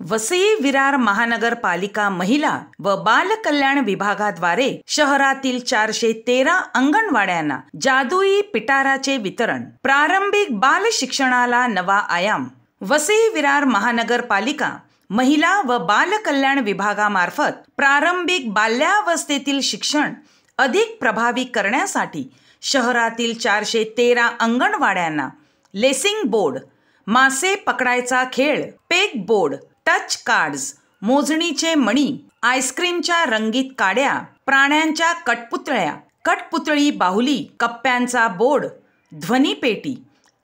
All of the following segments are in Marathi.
वसई विरार महानगरपालिका महिला व बाल कल्याण विभागाद्वारे शहरातील 413 अंगणवाड्यांना जादुई पिटाराचे वितरण. प्रारंभिक बाल शिक्षणाला नवा आयाम. वसई विरार महानगरपालिका महिला व बाल कल्याण विभागामार्फत प्रारंभिक बाल्यावस्थेतील शिक्षण अधिक प्रभावी करण्यासाठी शहरातील 413 अंगणवाड्यांना लेसिंग बोर्ड, मासे पकडायचा खेळ, पेग बोर्ड, टच कार्ड्स, मोजणीचे मणी, आईस्क्रीमच्या रंगीत काड्या, प्राण्यांच्या कठपुतळ्या, कठपुतळी बाहुली, कप्प्यांचा बोर्ड, ध्वनीपेटी,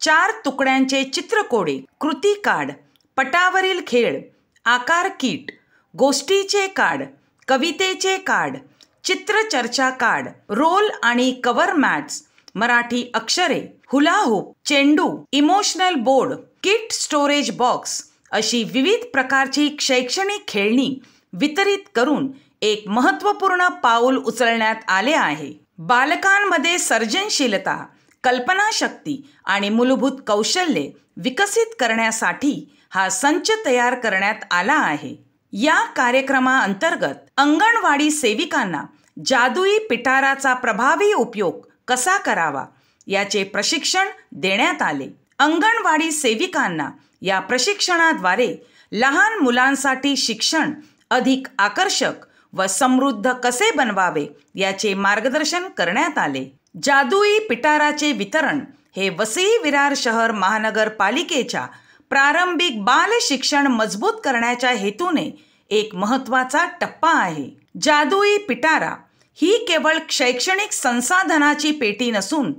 4 तुकड्यांचे चित्रकोडे, कृती कार्ड, पटावरील खेळ, आकार किट, गोष्टीचे कार्ड, कवितेचे कार्ड, चित्रचर्चा कार्ड, रोल आणि कव्हर मॅट्स, मराठी अक्षरे, हुला हूप, चेंडू, emotional board, kit storage box अशी विविध प्रकारची शैक्षणिक खेळणी वितरित करून एक महत्त्वपूर्ण पाऊल उचलण्यात आले आहे. बालकांमध्ये सर्जनशीलता, कल्पनाशक्ती आणि मूलभूत कौशल्ये विकसित करण्यासाठी हा संच तयार करण्यात आला आहे. या कार्यक्रमाअंतर्गत अंगणवाडी सेविकांना जादुई पिटाराचा प्रभावी उपयोग कसा करावा याचे प्रशिक्षण देण्यात आले. अंगणवाडी सेविकांना या प्रशिक्षणाद्वारे लहान मुलांसाठी शिक्षण अधिक आकर्षक व समृद्ध कसे बनवावे याचे मार्गदर्शन करण्यात आले. जादुई पिटाराचे वितरण हे वसई विरार शहर महानगरपालिकेच्या प्रारंभिक बाल शिक्षण मजबूत करण्याच्या हेतूने एक महत्त्वाचा टप्पा आहे. जादुई पिटारा ही केवळ शैक्षणिक संसाधनाची पेटी नसून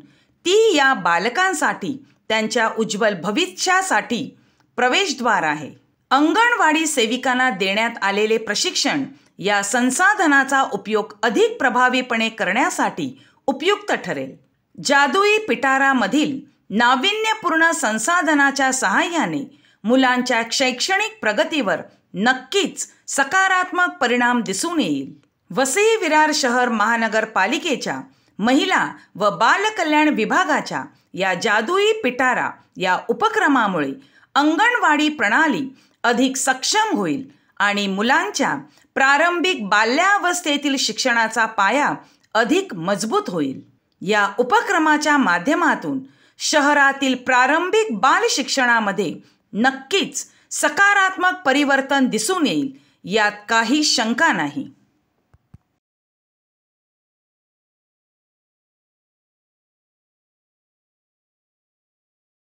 ती या बालकांसाठी त्यांच्या उज्ज्वल भविष्यासाठी प्रवेशद्वार आहे. अंगणवाडी सेविकांना देण्यात आलेले प्रशिक्षण या संसाधनाचा उपयोग अधिक प्रभावीपणे करण्यासाठी उपयुक्त ठरेल. जादुई पिटारामधील नाविन्यपूर्ण संसाधनाच्या सहाय्याने मुलांच्या शैक्षणिक प्रगतीवर नक्कीच सकारात्मक परिणाम दिसून येईल. वसई विरार शहर महानगरपालिकेच्या महिला व बाल कल्याण विभागाच्या या जादुई पिटारा या उपक्रमामुळे अंगणवाडी प्रणाली अधिक सक्षम होईल आणि मुलांच्या प्रारंभिक बाल्यावस्थेतील शिक्षणाचा पाया अधिक मजबूत होईल. या उपक्रमाच्या माध्यमातून शहरातील प्रारंभिक बाल शिक्षणामध्ये नक्कीच सकारात्मक परिवर्तन दिसून येईल, यात काही शंका नाही.